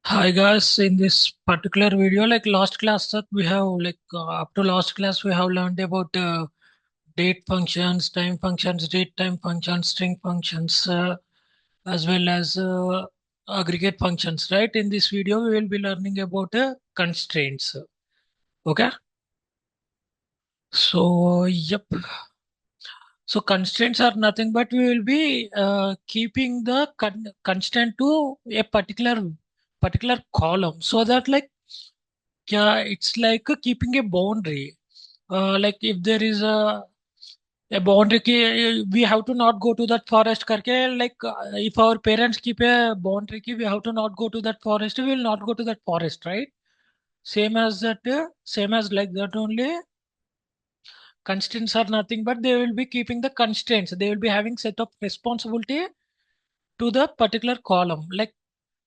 Hi guys, in this particular video, like last class that we have up to last class we have learned about date functions, time functions, date time functions, string functions, as well as aggregate functions, right? In this video, we will be learning about constraints. Okay, so yep. So constraints are nothing but we will be keeping the constraint to a particular column so that yeah, it's like keeping a boundary. Like if there is a boundary, we have to not go to that forest. Karke, if our parents keep a boundary, we have to not go to that forest. We will not go to that forest, right? Same as that. Same as like that only. Constraints are nothing, but they will be keeping the constraints. They will be having set of responsibility to the particular column, like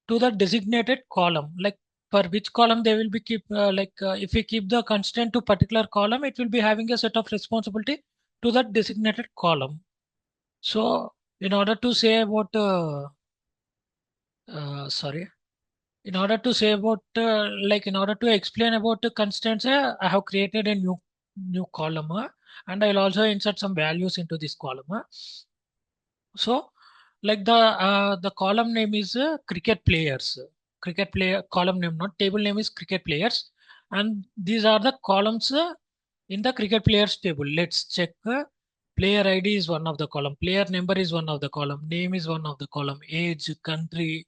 to the designated column, like for which column they will be keep if we keep the constraint to particular column, it will be having a set of responsibility to that designated column. So in order to say about sorry in order to say about in order to explain about the constraints, I have created a new column, and I'll also insert some values into this column. So, like the column name is cricket players. Cricket player column name, not table name is cricket players, and these are the columns in the cricket players table. Let's check. Player ID is one of the column. Player number is one of the column. Name is one of the column. Age, country,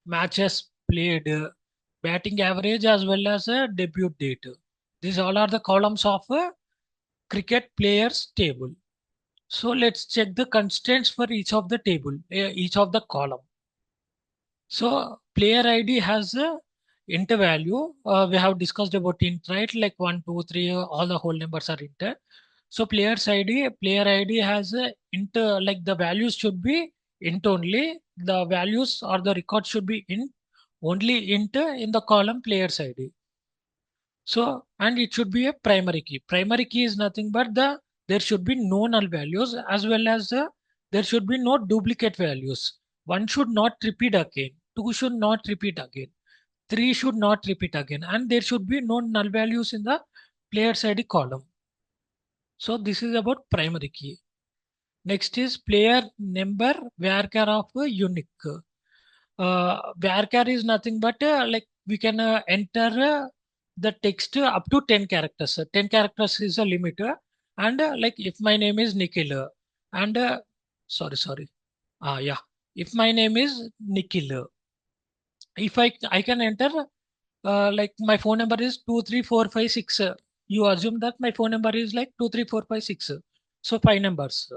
matches played, batting average, as well as debut date. These all are the columns of cricket players table. So let's check the constraints for each of the table, each of the column. So player ID has a int value. We have discussed about int, right? Like 1, 2, 3, all the whole numbers are int. So player ID has a int, like the values should be int only. The values or the record should be int, only int in the column players ID. So, and it should be a primary key. Primary key is nothing but there should be no null values, as well as there should be no duplicate values. One should not repeat again. Two should not repeat again. Three should not repeat again. And there should be no null values in the player's ID column. So this is about primary key. Next is player number varchar of unique. Varchar is nothing but we can enter the text up to 10 characters. 10 characters is a limit. And like if my name is Nikhil, and sorry. Yeah. If my name is Nikhil, if I can enter like my phone number is 23456. You assume that my phone number is like 23456. So five numbers.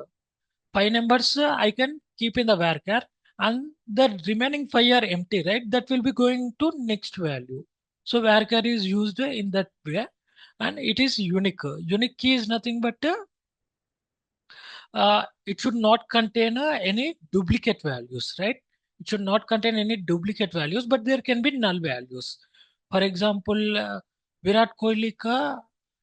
Five numbers I can keep in the varchar, and the remaining five are empty, right? That will be going to next value. So varchar is used in that way, and it is unique. Unique key is nothing but it should not contain any duplicate values, right? It should not contain any duplicate values, but there can be null values. For example, Virat Kohli ka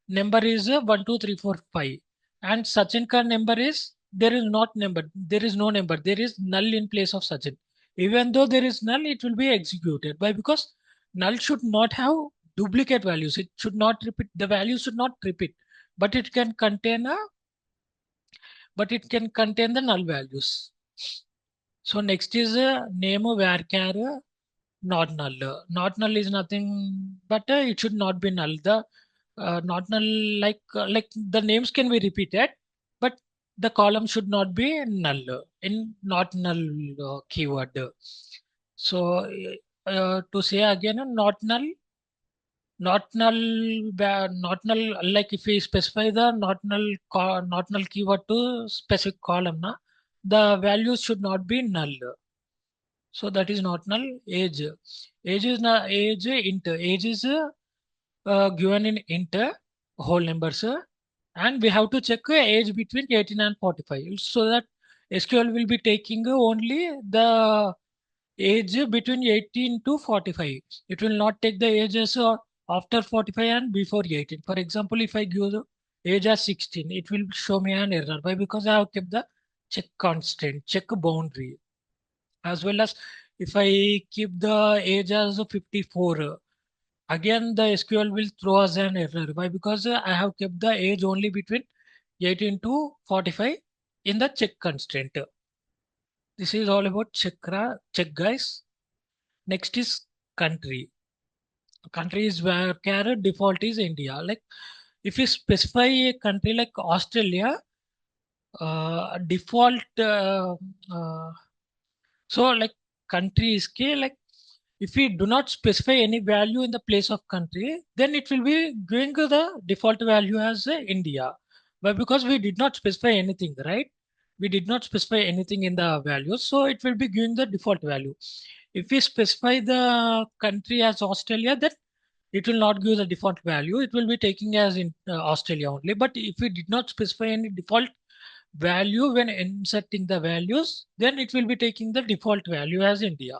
number is 1, 2, 3, 4, 5, and Sachin ka number is there is not number, there is no number, there is null in place of Sachin. Even though there is null, it will be executed. Why? Because null should not have duplicate values. It should not repeat. The value should not repeat, but it can contain the null values. So next is name varchar not null. Not null is nothing but it should not be null. The not null, like the names can be repeated, but the column should not be null in not null keyword. So to say again, not null, like if we specify the not null keyword to specific column, the values should not be null. So that is not null. Age is not age int. Age is given in int whole numbers, and we have to check age between 18 and 45, so that SQL will be taking only the age between 18 to 45. It will not take the ages after 45 and before 18. For example, if I give the age as 16, it will show me an error. Why? Because I have kept the check constant, check boundary, as well as If I keep the age as 54, again the SQL will throw us an error. Why? Because I have kept the age only between 18 to 45 in the check constraint. This is all about check guys. Next is country. Country is where carrot default is India. Like if you specify a country like Australia, default uh, so like country is key. Like if we do not specify any value in the place of country, then it will be giving the default value as India. But because we did not specify anything, right? We did not specify anything in the values, so it will be giving the default value. If we specify the country as Australia, then it will not give the default value. It will be taking as in Australia only. But if we did not specify any default value when inserting the values, then it will be taking the default value as India.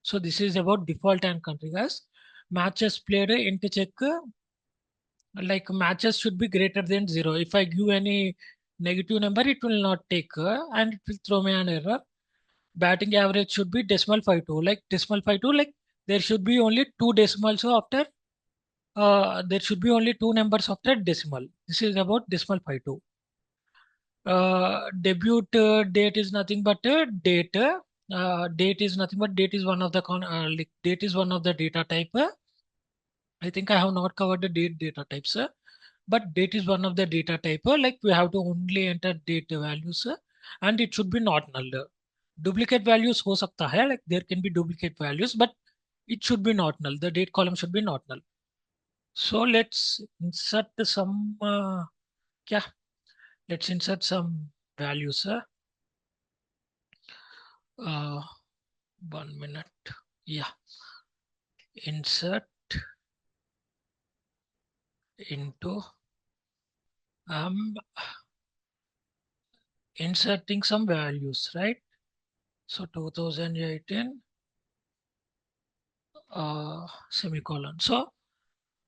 So this is about default and country guys. Matches played into check, like matches should be greater than zero. If I give any negative number, it will not take and it will throw me an error. Batting average should be decimal 52. Like decimal 52, like there should be only two decimals after. There should be only two numbers after decimal. This is about decimal 52. Debut date is nothing but date. Date is nothing but date is one of the like date is one of the data type. I think I have not covered the date data types, but date is one of the data type. Like we have to only enter date values, and it should be not null. Duplicate values हो सकता है, like there can be duplicate values, but it should be not null. The date column should be not null. So let's insert some. Yeah, let's insert some values. Uh, 1 minute. Yeah, insert into um inserting some values, right? So 2018 semicolon. So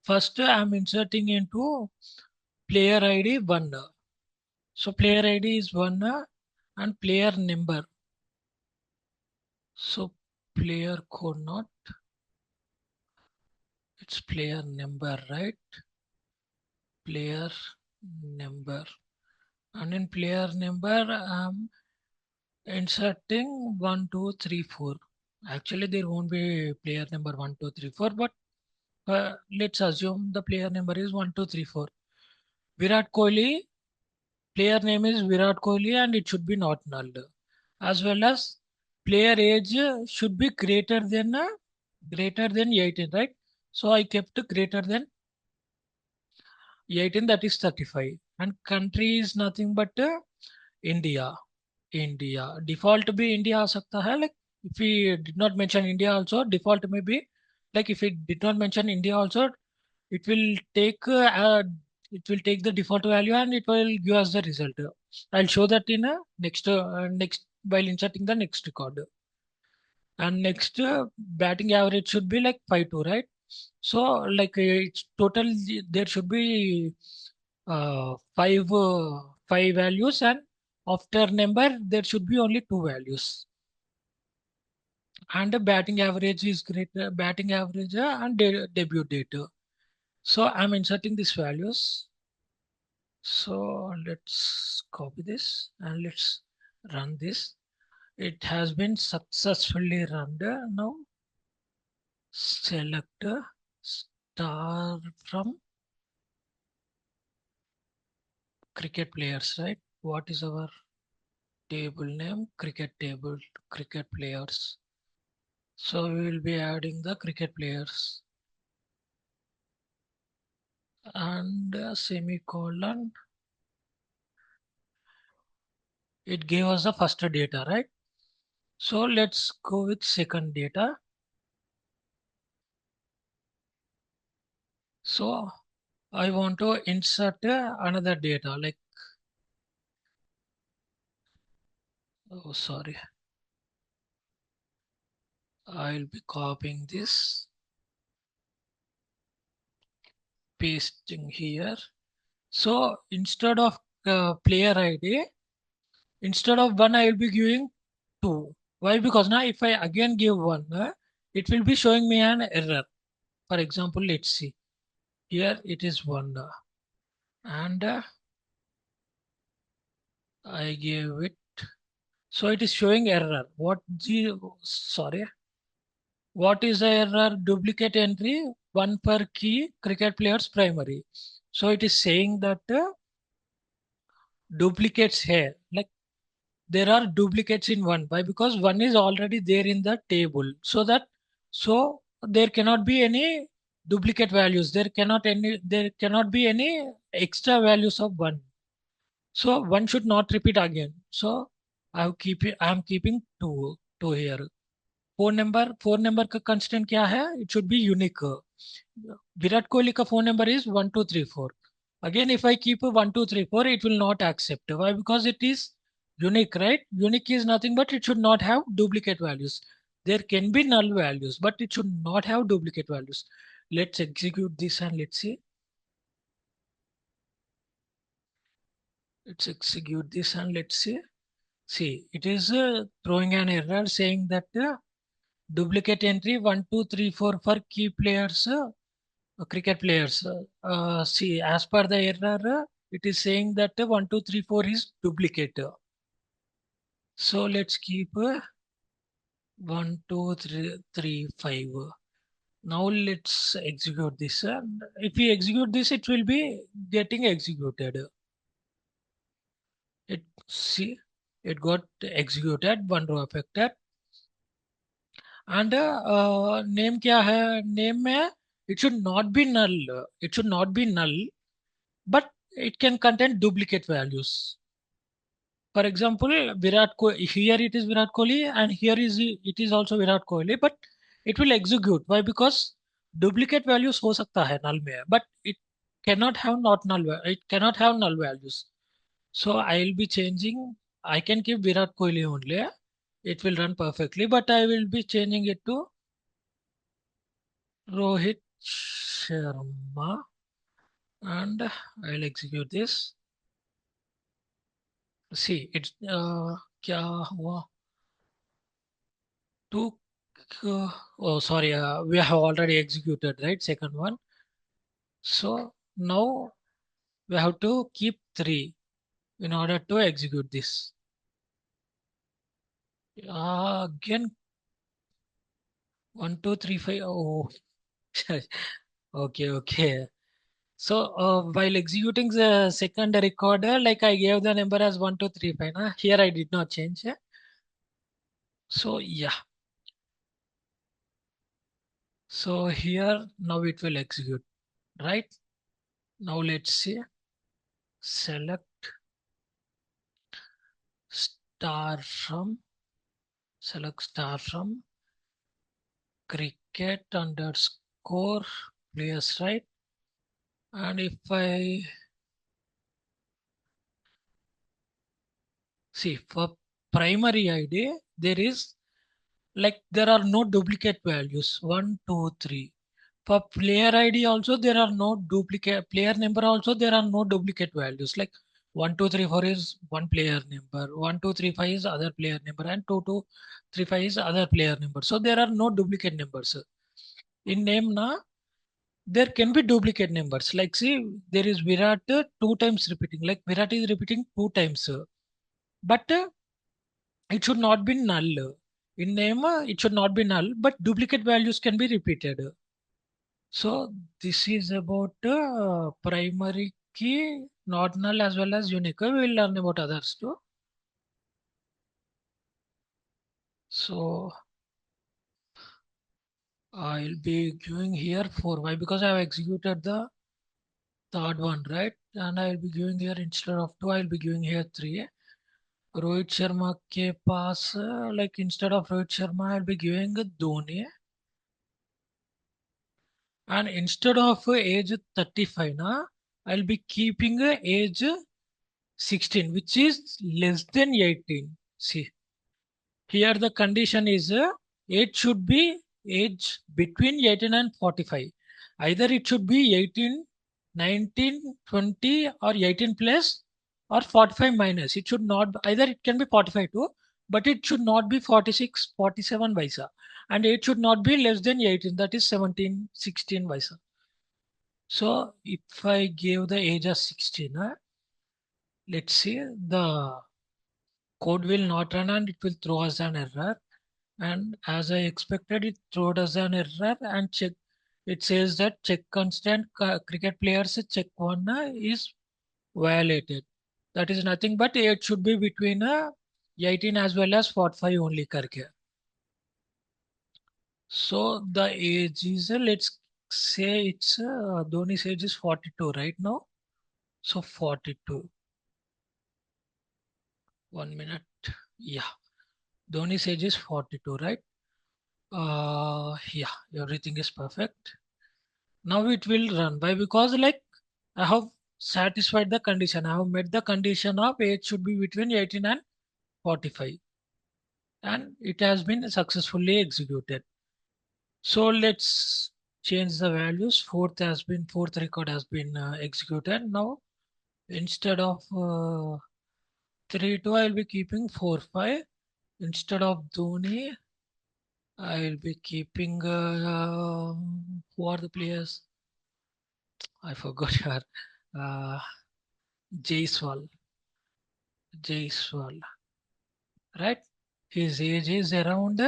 first I'm inserting into player ID 1. So player ID is 1 and player number. So player code not, it's player number, right? Player number. And in player number, I'm inserting 1, 2, 3, 4. Actually, there won't be player number 1, 2, 3, 4, but let's assume the player number is 1, 2, 3, 4. Virat Kohli, player name is Virat Kohli and it should be not null. As well as player age should be greater than 18, right? So I kept greater than 18, that is 35. And country is nothing but India. India. Default be India आ सकता है. Like if we did not mention India also, default may be like if it did not mention India also, it will take it will take the default value and it will give us the result. I'll show that in a next while inserting the next record. And next batting average should be like 5-2, right? So like it's total there should be five values, and after number there should be only two values. And the batting average is greater, batting average and debut date. So I'm inserting these values. So let's copy this and let's run this. It has been successfully run. Now select star from cricket players, right? What is our table name? Cricket table, cricket players. So we will be adding the cricket players and semicolon. It gave us the first data, right? So let's go with second data. So I want to insert another data like, oh, sorry. I'll be copying this, pasting here. So instead of player ID, instead of 1, I will be giving 2. Why? Because now if I again give 1, it will be showing me an error. For example, let's see. Here it is 1, and I gave it. So it is showing error. Sorry. What is the error? Duplicate entry, 1 per key, cricket players primary. So it is saying that duplicates here. Like there are duplicates in 1. Why? Because 1 is already there in the table. So there cannot be any duplicate values. There cannot be any extra values of 1. So 1 should not repeat again. So I am keeping 2 here. Phone number का constant क्या है? It should be unique. Virat Kohli का phone number is 1234. Again, if I keep a 1234, it will not accept. Why? Because it is unique, right? Unique is nothing but it should not have duplicate values. There can be null values, but it should not have duplicate values. Let's execute this and let's see. Let's execute this and let's see. See, it is throwing an error saying that duplicate entry 1234 for key players, cricket players. See, as per the error, it is saying that 1234 is duplicate. So let's keep 1235. Now let's execute this. If we execute this, it will be getting executed. It see, it got executed. 1 row affected. And name क्या है? Name में it should not be null. It should not be null, but it can contain duplicate values. For example, Virat Kohli, here it is Virat Kohli and here is it is also Virat Kohli, but it will execute. Why? Because duplicate values हो सकता है null में, but it cannot have not null. It cannot have null values. So I will be changing. I can keep Virat Kohli only. It will run perfectly, but I will be changing it to Rohit Sharma, and I'll execute this. See, it's क्या हुआ? Two. Oh, sorry. We have already executed, right? Second one. So now we have to keep 3 in order to execute this. Again, 1, 2, 3, 5. Oh, okay, okay. So while executing the second recorder, like I gave the number as 1, 2, 3, 5. Here I did not change. So yeah. So here now it will execute, right? Now let's see. Select star from select star from cricket underscore players, right? And if I see for primary ID, there is like there are no duplicate values 1, 2, 3. For player ID also there are no duplicate player number also there are no duplicate values like 1, 2, 3, 4 is one player number, 1, 2, 3, 5 is other player number, and 2, 2, 3, 5 is other player number. So there are no duplicate numbers. In name na there can be duplicate numbers. Like see, there is Virat 2 times repeating. Like Virat is repeating 2 times, but it should not be null. In name, it should not be null, but duplicate values can be repeated. So this is about primary key, not null as well as unique. We will learn about others too. So I'll be giving here 4. Why? Because I have executed the third one, right? And I'll be giving here instead of 2, I'll be giving here 3. Rohit Sharma के पास like instead of Rohit Sharma I'll be giving Dhoni, and instead of age 35 na I'll be keeping age 16 which is less than 18. See, here the condition is age should be age between 18 and 45. Either it should be 18, 19, 20 or 18 plus or 45 minus. It should not either it can be 45 too, but it should not be 46, 47 paisa. And it should not be less than 18, that is 17, 16 paisa. So if I give the age as 16, let's see, the code will not run and it will throw us an error. And as I expected, it throws us an error and check. It says that check constant cricket players check one is violated. That is nothing but it should be between 18 as well as 45 only karke. So the age is let's say it's Dhoni's age is 42 right now. So 42. 1 minute. Yeah. Dhoni's age is 42, right? Yeah, everything is perfect. Now it will run. Why? Because like I have satisfied the condition. I have met the condition of age should be between 18 and 45. And it has been successfully executed. So let's change the values. Fourth record has been executed. Now instead of 3 2, I'll be keeping 4 5. Instead of Dhoni, I'll be keeping who are the players? I forgot her. Uh, Jaiswal. Jaiswal, right? His age is around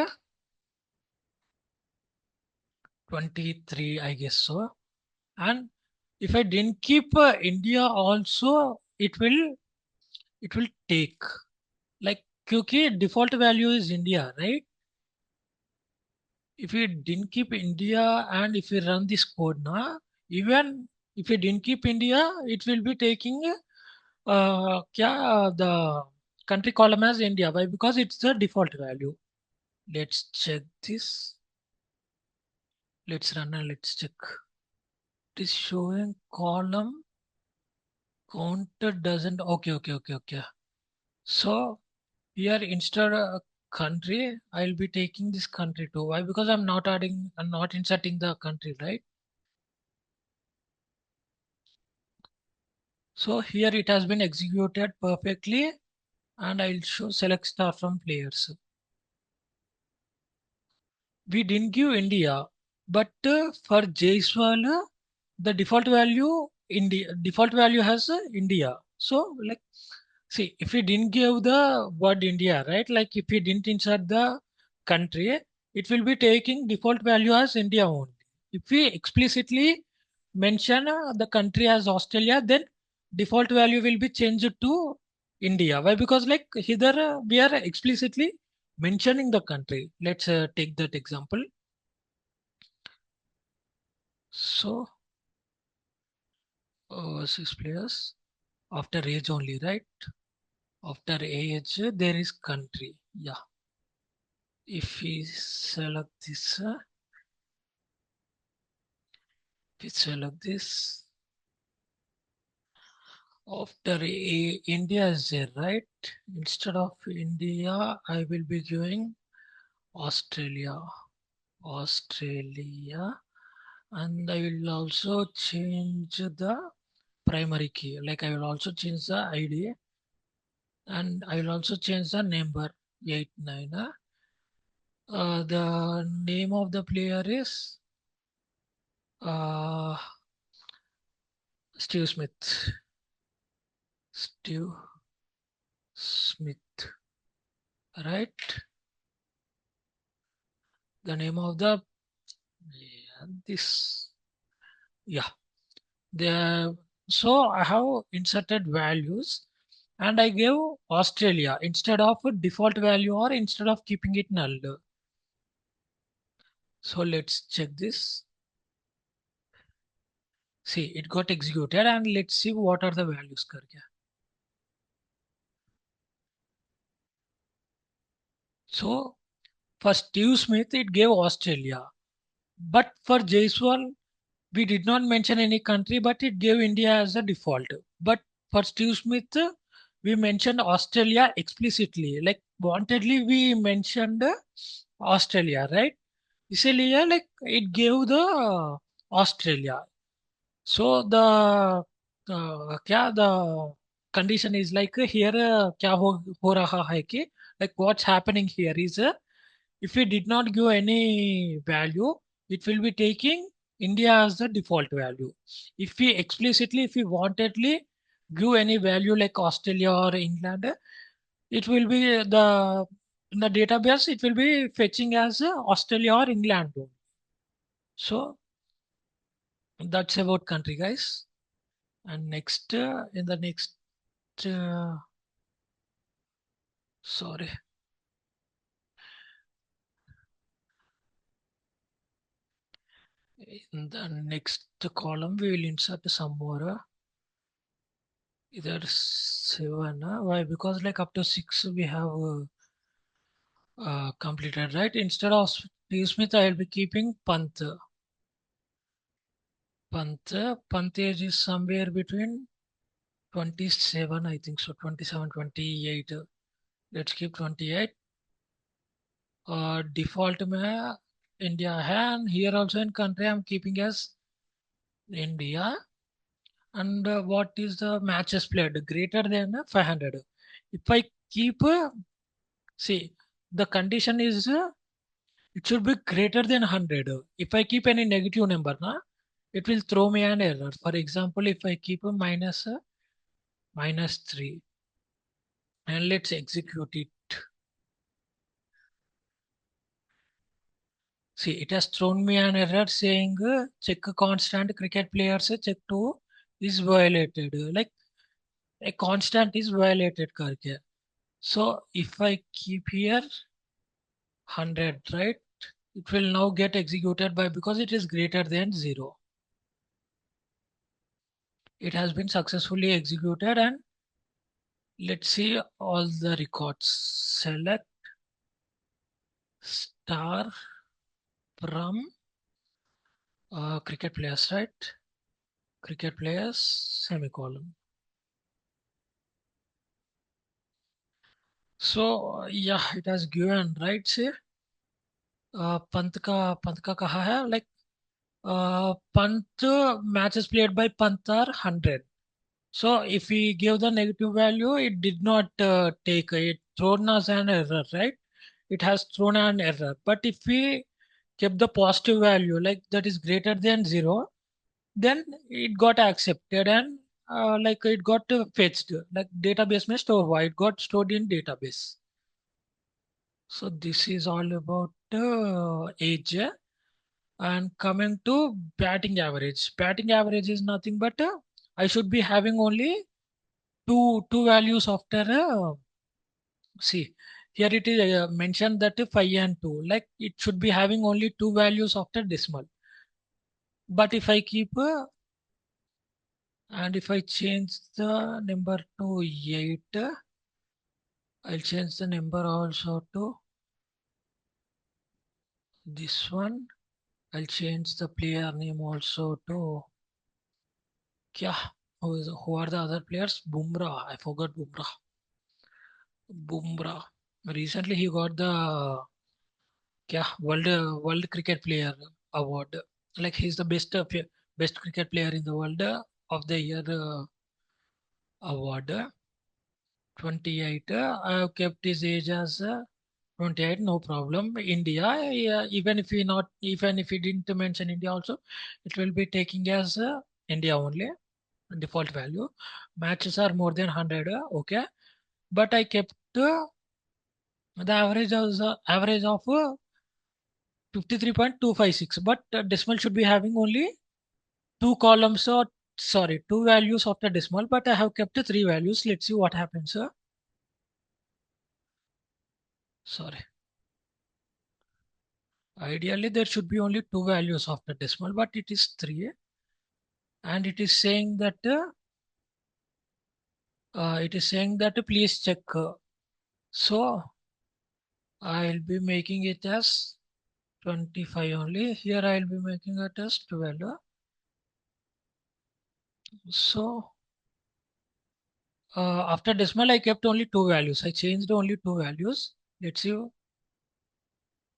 23, I guess so. And if I didn't keep India also, it will take like क्योंकि default value is India, right? If we didn't keep India and if we run this code now, even if we didn't keep India, it will be taking the country column as India. Why? Because it's the default value. Let's check this. Let's run and let's check. It is showing column counter doesn't. Okay. So here instead of country, I'll be taking this country too. Why? Because I'm not inserting the country, right? So here it has been executed perfectly and I'll show select star from players. We didn't give India, but for Jaiswal, the default value has India. So like, see, if we didn't give the word India, right? Like if we didn't insert the country, it will be taking default value as India only. If we explicitly mention the country as Australia, then default value will be changed to India. Why? Because like here we are explicitly mentioning the country. Let's take that example. So, 6 players after age only, right? After age, there is country. Yeah. If we select this, after India is there, right? Instead of India, I will be giving Australia. Australia. And I will also change the primary key. Like I will also change the ID and I will also change the number 89. The name of the player is uh, Steve Smith. Steve Smith, right? The name of the this yeah. The so I have inserted values and I gave Australia instead of a default value or instead of keeping it null. So let's check this. See, it got executed and let's see what are the values. करके. So for Steve Smith, it gave Australia. But for Jaiswal, we did not mention any country, but it gave India as a default. But for Steve Smith, we mentioned Australia explicitly. Like wantedly, we mentioned Australia, right? इसीलिए like it gave the Australia. So the क्या the condition is like here क्या हो रहा है कि Like what's happening here is if we did not give any value, it will be taking India as the default value. If we explicitly, if we wantedly give any value like Australia or England, it will be the in the database, it will be fetching as Australia or England. So that's about country, guys. And next, in the next, uh, sorry, in the next column, we will insert some more. Either seven. Why? Because like up to six we have completed, right? Instead of Steve Smith, I will be keeping Pant. Pant age is somewhere between 27, I think so. 27, 28. Let's keep 28. Default में India है, and here also in country I'm keeping as India. And what is the matches played greater than 500? If I keep, see, the condition is it should be greater than 100. If I keep any negative number, it will throw me an error. For example, if I keep a minus 3 and let's execute it. See, it has thrown me an error saying check a constant cricket players check 2 is violated. Like a constant is violated. Karke. So if I keep here 100, right? It will now get executed by because it is greater than 0. It has been successfully executed, and let's see all the records. Select star from cricket players, right? Cricket players, semicolon. So yeah, it has given, right? Say Pant का कहा है like Pant matches played by Pant are 100. So if we give the negative value, it did not take it thrown us an error, right? It has thrown an error. But if we kept the positive value like that is greater than 0, then it got accepted and like it got fetched. Like database may store why it got stored in database. So this is all about age. And coming to batting average. Batting average is nothing but I should be having only two values after see here it is mentioned that 5 and 2 like it should be having only two values after decimal, but if I keep and if I change the number to 8, I'll change the number also to this one. I'll change the player name also to kya, who are the other players? Bumrah, I forgot Bumrah. Recently he got the World Cricket Player Award. Like he's the best cricket player in the world of the year award. 28. I have kept his age as 28. No problem. India. Yeah, even if he didn't mention India also, it will be taking as India only default value. Matches are more than 100. Okay, but I kept the average of 53.256, but decimal should be having only two columns or sorry, two values of the decimal, but I have kept three values. Let's see what happens. Sorry. Ideally, there should be only two values of the decimal, but it is three. And it is saying that please check. So I'll be making it as 25 only. Here I'll be making it as 12. So after decimal, I kept only two values. I changed only two values. Let's see.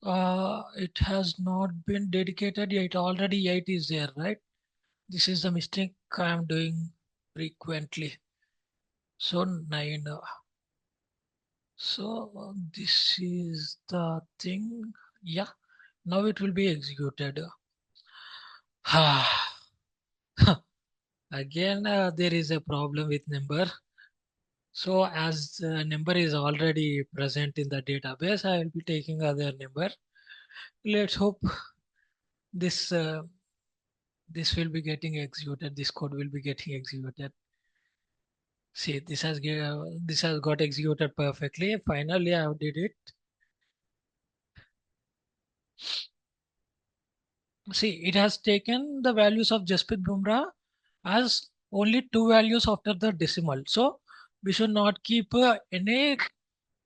It has not been dedicated yet. Already 8 is there, right? This is the mistake I am doing frequently. So 9. So this is the thing. Yeah, now it will be executed. Again, there is a problem with number. So as the number is already present in the database, I will be taking other number. Let's hope this this will be getting executed. This code will be getting executed. See, this has got executed perfectly. Finally, I did it. See, it has taken the values of Jasprit Bumrah as only two values after the decimal. So we should not keep any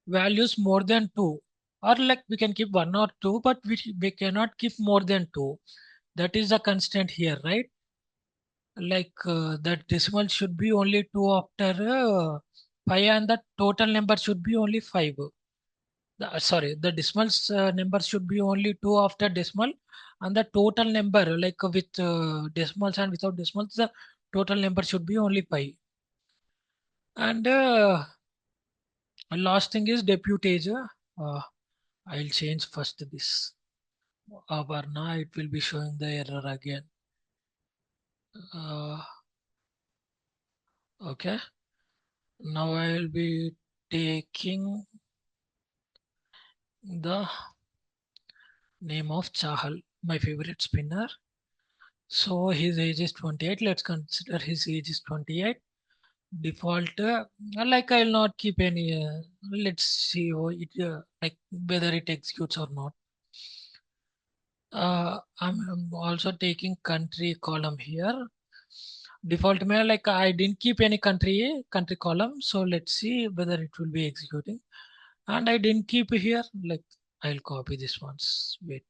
values more than two, or like we can keep one or two, but we cannot keep more than two. That is the constant here, right? Like that decimal should be only two after five, and the total number should be only five. Sorry, the decimals number should be only two after decimal, and the total number, like with decimals and without decimals, the total number should be only five. And last thing is deputage. I'll change first this. Avarna, it will be showing the error again. Uh, okay. Now I will be taking the name of Chahal, my favorite spinner. So his age is 28. Let's consider his age is 28. Default, like I'll not keep any. Let's see how it, like whether it executes or not. I'm also taking country column here. Default mail, like I didn't keep any country column. So let's see whether it will be executing. And I didn't keep here. Like I'll copy this once. Wait.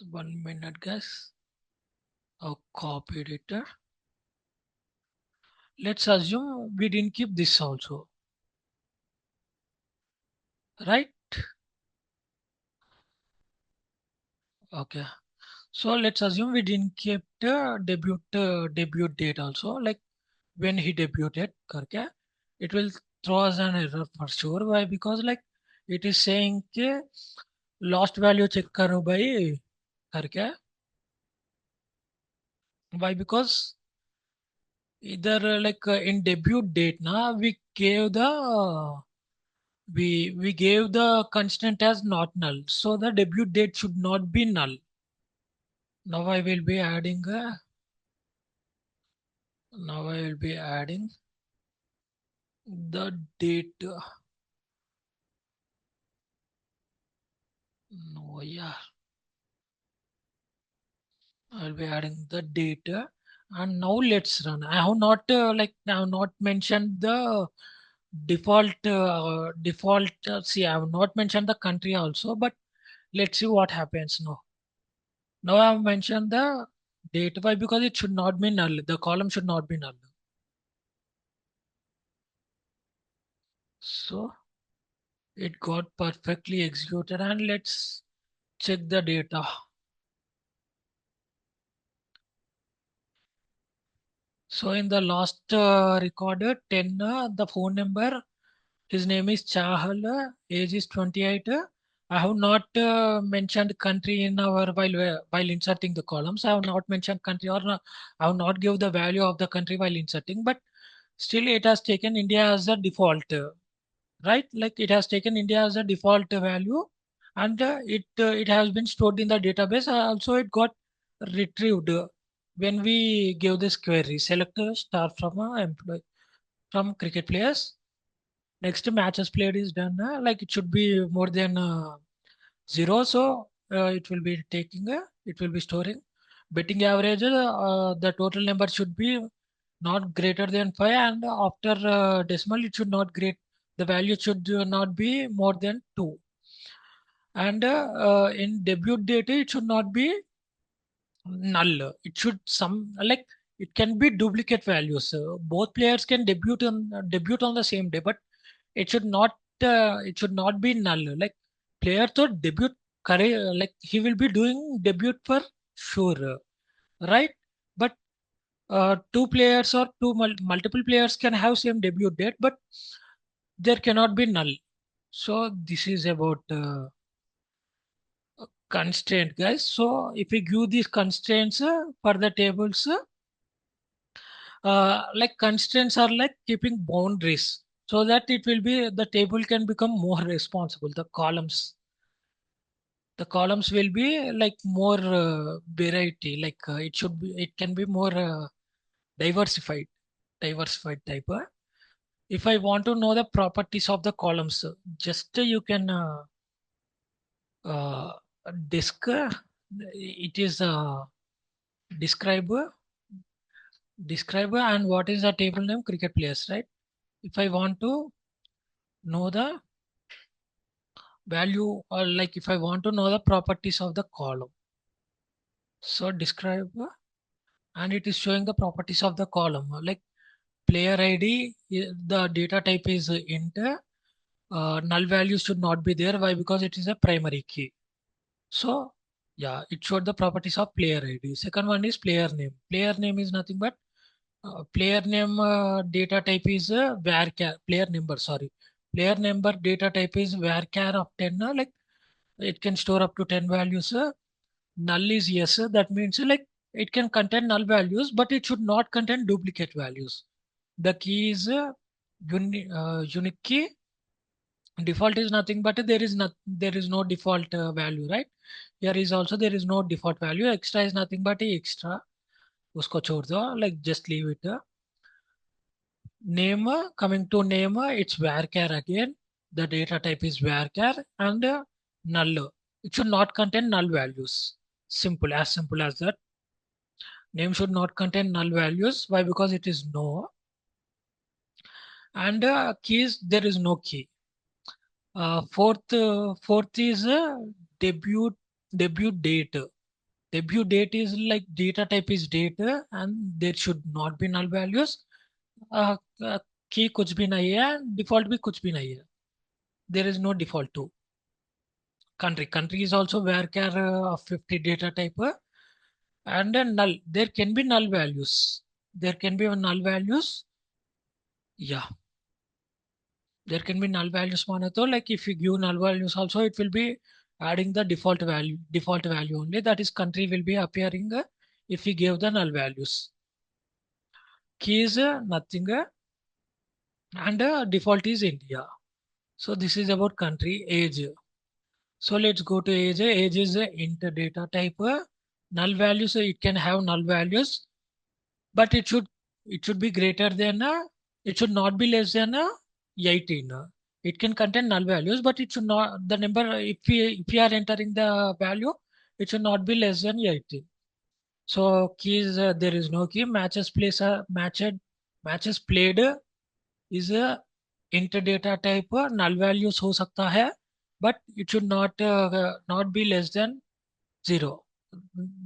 1 minute, guys. Oh, copied it. Let's assume we didn't keep this also, right? Okay. So let's assume we didn't keep the debut date also, like when he debuted, करके. It will throw us an error for sure. Why? Because like it is saying कि lost value check करो भाई करके. Why? Because either in debut date na we gave the constant as not null, so the debut date should not be null. Now I will be adding now I will be adding the date. No, yeah, I'll be adding the data. And now let's run. I have not I have not mentioned the default. See, I have not mentioned the country also, but let's see what happens now. Now I have mentioned the date. Why? Because it should not be null. The column should not be null. So it got perfectly executed, and let's check the data. So in the last recorded 10, the phone number, his name is Chahal, age is 28. I have not mentioned country in our while inserting the columns. I have not mentioned country, or I have not give the value of the country while inserting, but still it has taken India as the default, right? Like it has taken India as a default value, and it has been stored in the database. Also, it got retrieved when we gave this query. Select a star from a employee from cricket players. Next matches played is done. Like it should be more than zero, so it will be taking. It will be storing betting average. The total number should be not greater than 5, and after decimal it should not great the value should not be more than 2, and in debut data it should not be null. It should some like it can be duplicate values. Both players can debut on the same day, but it should not be null. Like player to debut like he will be doing debut for sure, right? But Two players or multiple players can have same debut date, but there cannot be null. So this is about constraint, guys. So if we give these constraints for the tables, like constraints are like keeping boundaries so that it will be the table can become more responsible. The columns will be like more variety. Like it can be more diversified, diversified type. If I want to know the properties of the columns, just you can uh, disk. It is describer, describer, and what is the table name? Cricket players, right? If I want to know the value, or like if I want to know the properties of the column, so describer, and it is showing the properties of the column. Like player ID, the data type is int. Null value should not be there. Why? Because it is a primary key. So yeah, it showed the properties of player ID. Second one is player name. Player name is nothing but player name data type is varchar. Player number, sorry. Player number data type is varchar of 10. Like it can store up to 10 values. Null is yes. That means like it can contain null values, but it should not contain duplicate values. The key is unique key. Default is nothing but there is no default value, right? Here is also there is no default value. Extra is nothing but a extra. Usko chhod do, like just leave it. Name, coming to name, it's varchar again. The data type is varchar and null. It should not contain null values. Simple as that. Name should not contain null values. Why? Because it is no. And keys, there is no key. Fourth is debut date. Debut date is like data type is data and there should not be null values. uh, uh, key कुछ भी नहीं है, default भी कुछ भी नहीं है. There is no default to country is also varchar of 50 data type, and null, there can be null values, there can be null values. Yeah, there can be null values माने तो like if you give null values also it will be adding the default value only, that is country will be appearing if we give the null values. Key is nothing, and default is India. So this is about country. Age, so let's go to age. Age is a int data type. Null values, so it can have null values, but it should be greater than it should not be less than 18. It can contain null values, but it should not, the number, if we are entering the value, it should not be less than 18. So keys, there is no key. Matches played is a int data type. Null values हो सकता है, but it should not be less than zero,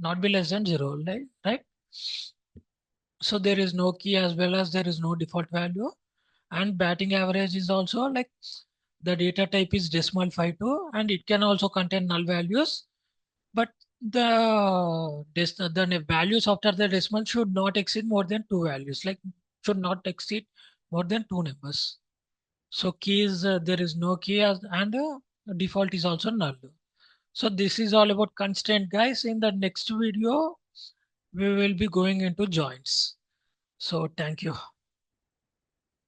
not be less than zero, right? So there is no key as well as there is no default value. And batting average is also like the data type is decimal 52 and it can also contain null values, but the values after the decimal should not exceed more than two values, like should not exceed more than two numbers. So keys, there is no key and default is also null. So this is all about constraint, guys. In the next video, we will be going into joins. So thank you.